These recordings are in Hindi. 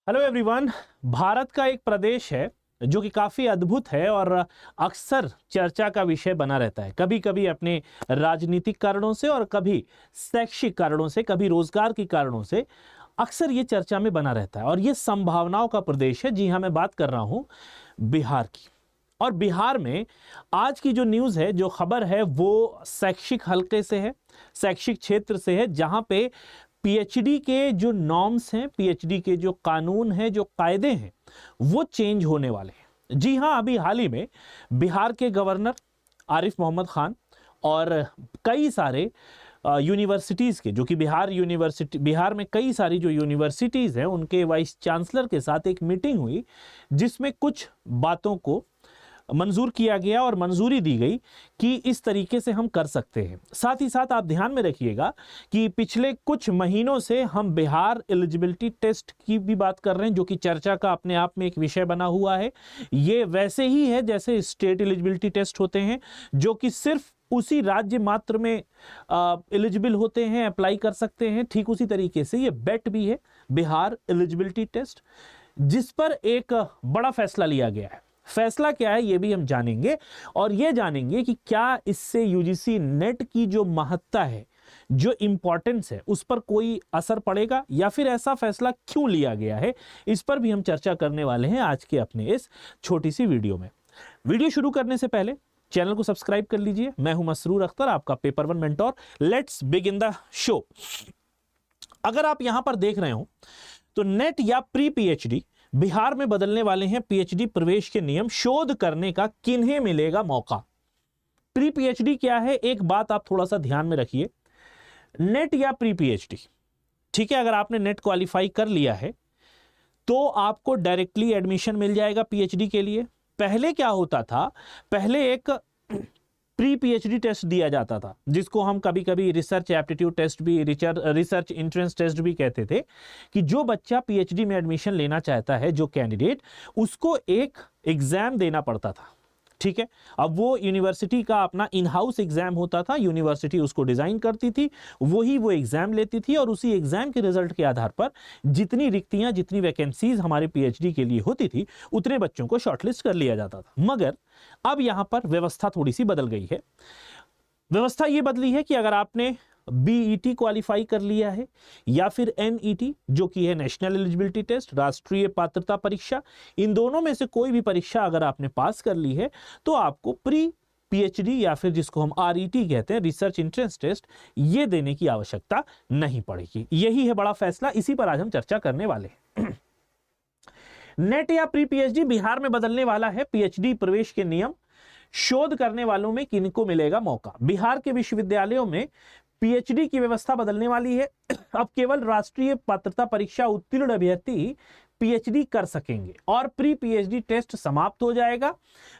Hello everyone. भारत का एक प्रदेश है जो कि काफ़ी अद्भुत है और अक्सर चर्चा का विषय बना रहता है, कभी कभी अपने राजनीतिक कारणों से और कभी शैक्षिक कारणों से, कभी रोजगार के कारणों से अक्सर ये चर्चा में बना रहता है। और ये संभावनाओं का प्रदेश है। जी हाँ, मैं बात कर रहा हूँ बिहार की। और बिहार में आज की जो न्यूज़ है, जो खबर है, वो शैक्षिक हलके से है, शैक्षिक क्षेत्र से है, जहाँ पे पीएचडी के जो नॉर्म्स हैं, पीएचडी के जो कानून हैं, जो कायदे हैं, वो चेंज होने वाले हैं। जी हाँ, अभी हाल ही में बिहार के गवर्नर आरिफ मोहम्मद खान और कई सारे यूनिवर्सिटीज़ के, जो कि बिहार में कई सारी जो यूनिवर्सिटीज़ हैं, उनके वाइस चांसलर के साथ एक मीटिंग हुई जिसमें कुछ बातों को मंजूर किया गया और मंजूरी दी गई कि इस तरीके से हम कर सकते हैं। साथ ही साथ आप ध्यान में रखिएगा कि पिछले कुछ महीनों से हम बिहार एलिजिबिलिटी टेस्ट की भी बात कर रहे हैं, जो कि चर्चा का अपने आप में एक विषय बना हुआ है। ये वैसे ही है जैसे स्टेट एलिजिबिलिटी टेस्ट होते हैं, जो कि सिर्फ उसी राज्य मात्र में एलिजिबल होते हैं, अप्लाई कर सकते हैं। ठीक उसी तरीके से ये बेट भी है, बिहार एलिजिबिलिटी टेस्ट, जिस पर एक बड़ा फैसला लिया गया है। फैसला क्या है ये भी हम जानेंगे, और ये जानेंगे कि क्या इससे यूजीसी नेट की जो महत्ता है, जो इंपॉर्टेंस है, उस पर कोई असर पड़ेगा या फिर ऐसा फैसला क्यों लिया गया है। इस पर भी हम चर्चा करने वाले हैं आज के अपने इस छोटी सी वीडियो में। वीडियो शुरू करने से पहले चैनल को सब्सक्राइब कर लीजिए। मैं हूं मसरूर अख्तर, आपका paper one mentor. Let's begin the show. अगर आप यहां पर देख रहे हो तो नेट या प्री पीएचडी बिहार में बदलने वाले हैं पीएचडी प्रवेश के नियम। शोध करने का किन्हें मिलेगा मौका। प्री पीएचडी क्या है, एक बात आप थोड़ा सा ध्यान में रखिए। नेट या प्री पीएचडी, ठीक है, अगर आपने नेट क्वालिफाई कर लिया है तो आपको डायरेक्टली एडमिशन मिल जाएगा पीएचडी के लिए। पहले क्या होता था, पहले एक प्री पीएचडी टेस्ट दिया जाता था, जिसको हम कभी कभी रिसर्च एप्टीट्यूड टेस्ट भी, रिसर्च एंट्रेंस टेस्ट भी कहते थे, कि जो बच्चा पीएचडी में एडमिशन लेना चाहता है, जो कैंडिडेट, उसको एक एग्जाम देना पड़ता था। ठीक है, अब वो यूनिवर्सिटी का अपना इन हाउस एग्जाम होता था, यूनिवर्सिटी उसको डिजाइन करती थी, वही वो एग्जाम लेती थी, और उसी एग्जाम के रिजल्ट के आधार पर जितनी रिक्तियां, जितनी वैकेंसीज हमारे पीएचडी के लिए होती थी, उतने बच्चों को शॉर्टलिस्ट कर लिया जाता था। मगर अब यहां पर व्यवस्था थोड़ी सी बदल गई है। व्यवस्था ये बदली है कि अगर आपने बीईटी क्वालिफाई कर लिया है या फिर एनईटी, जो कि है नेशनल एलिजिबिलिटी टेस्ट, राष्ट्रीय पात्रता परीक्षा, इन दोनों में से कोई भी परीक्षा अगर आपने पास कर ली है तो आपको प्री पीएचडी या फिर जिसको हम आरईटी कहते हैं, रिसर्च एंट्रेंस टेस्ट, ये देने की आवश्यकता नहीं पड़ेगी। यही है बड़ा फैसला, इसी पर आज हम चर्चा करने वाले हैं। नेट या प्री पीएचडी बिहार में बदलने वाला है पीएचडी प्रवेश के नियम। शोध करने वालों में किनको मिलेगा मौका। बिहार के विश्वविद्यालयों में पीएचडी की व्यवस्था बदलने वाली है। अब केवल राष्ट्रीय पात्रता परीक्षा उत्तीर्ण अभ्यर्थी पीएचडी कर सकेंगे और प्री पीएचडी टेस्ट समाप्त हो जाएगा।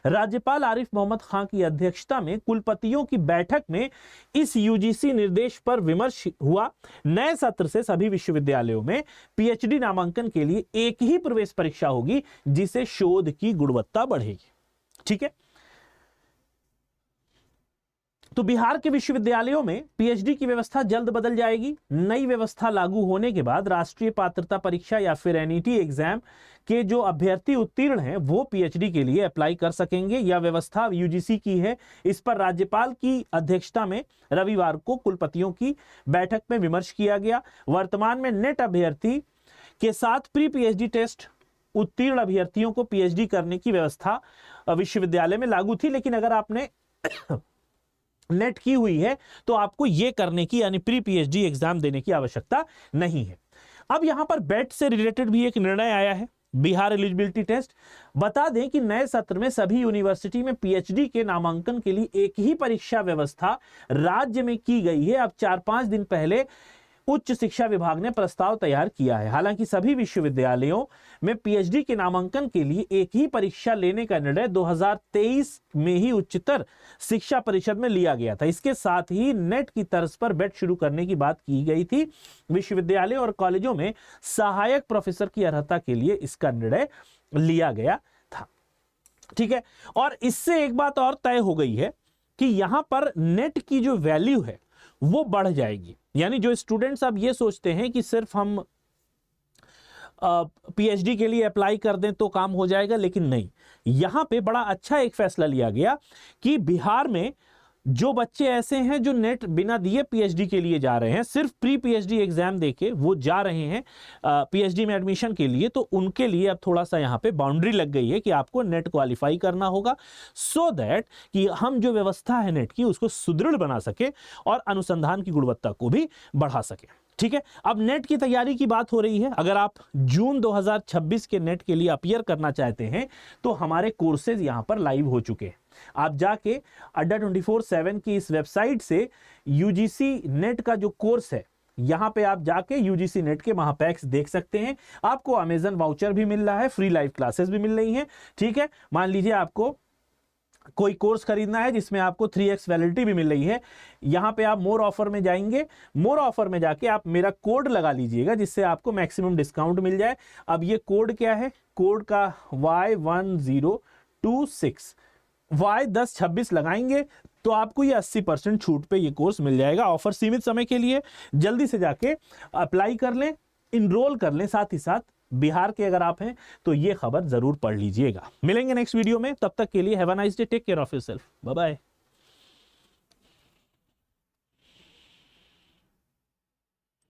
राज्यपाल आरिफ मोहम्मद खान की अध्यक्षता में कुलपतियों की बैठक में इस यूजीसी निर्देश पर विमर्श हुआ। नए सत्र से सभी विश्वविद्यालयों में पीएचडी नामांकन के लिए एक ही प्रवेश परीक्षा होगी, जिससे शोध की गुणवत्ता बढ़ेगी। ठीक है, तो बिहार के विश्वविद्यालयों में पीएचडी की व्यवस्था जल्द बदल जाएगी। नई व्यवस्था लागू होने के बाद राष्ट्रीय पात्रता परीक्षा या फिर एनईटी एग्जाम के जो अभ्यर्थी उत्तीर्ण हैं वो पीएचडी के लिए अप्लाई कर सकेंगे। यह व्यवस्था यूजीसी की है। इस पर राज्यपाल की अध्यक्षता में रविवार को कुलपतियों की बैठक में विमर्श किया गया। वर्तमान में नेट अभ्यर्थी के साथ प्री पीएचडी टेस्ट उत्तीर्ण अभ्यर्थियों को पीएचडी करने की व्यवस्था विश्वविद्यालय में लागू थी, लेकिन अगर आपने नेट की हुई है तो आपको यह करने की, यानी प्री पीएचडी एग्जाम देने की आवश्यकता नहीं है। अब यहां पर बेट से रिलेटेड भी एक निर्णय आया है, बिहार एलिजिबिलिटी टेस्ट। बता दें कि नए सत्र में सभी यूनिवर्सिटी में पीएचडी के नामांकन के लिए एक ही परीक्षा व्यवस्था राज्य में की गई है। अब 4-5 दिन पहले उच्च शिक्षा विभाग ने प्रस्ताव तैयार किया है। हालांकि सभी विश्वविद्यालयों में पीएचडी के नामांकन के लिए एक ही परीक्षा लेने का निर्णय 2023 में ही उच्चतर शिक्षा परिषद में लिया गया था। इसके साथ ही नेट की तर्ज पर बेट शुरू करने की बात की गई थी। विश्वविद्यालय और कॉलेजों में सहायक प्रोफेसर की अर्हता के लिए इसका निर्णय लिया गया था। ठीक है, और इससे एक बात और तय हो गई है कि यहां पर नेट की जो वैल्यू है वो बढ़ जाएगी। यानी जो स्टूडेंट्स अब ये सोचते हैं कि सिर्फ हम पीएचडी के लिए अप्लाई कर दें तो काम हो जाएगा, लेकिन नहीं। यहां पे बड़ा अच्छा एक फैसला लिया गया कि बिहार में जो बच्चे ऐसे हैं जो नेट बिना दिए पीएचडी के लिए जा रहे हैं, सिर्फ प्री पीएचडी एग्जाम देके वो जा रहे हैं पीएचडी में एडमिशन के लिए, तो उनके लिए अब थोड़ा सा यहां पे बाउंड्री लग गई है कि आपको नेट क्वालिफाई करना होगा, सो दैट कि हम जो व्यवस्था है नेट की उसको सुदृढ़ बना सके और अनुसंधान की गुणवत्ता को भी बढ़ा सके। ठीक है, अब नेट की तैयारी की बात हो रही है। अगर आप जून 2026 के नेट के लिए अपीयर करना चाहते हैं तो हमारे कोर्सेज यहां पर लाइव हो चुके हैं। आप जाके अड्डा 24/7 की इस वेबसाइट से यूजीसी नेट का जो कोर्स है, यहां पे आप जाके यूजीसी नेट के महापैक्स देख सकते हैं। आपको अमेजन वाउचर भी मिल रहा है, फ्री लाइव क्लासेस भी मिल रही हैं। ठीक है, मान लीजिए आपको कोई कोर्स खरीदना है जिसमें आपको 3x वैलिडिटी भी मिल रही है, यहां पे आप मोर ऑफर में जाएंगे, मोर ऑफर में जाके आप मेरा कोड लगा लीजिएगा जिससे आपको मैक्सिमम डिस्काउंट मिल जाए। अब ये कोड क्या है, कोड का Y1026 Y1026 लगाएंगे तो आपको ये 80% छूट पे ये कोर्स मिल जाएगा। ऑफर सीमित समय के लिए, जल्दी से जाके अप्लाई कर लें, इनरोल कर लें। साथ ही साथ बिहार के अगर आप हैं तो ये खबर जरूर पढ़ लीजिएगा। मिलेंगे नेक्स्ट वीडियो में, तब तक के लिए have a nice day, take care of yourself, bye bye.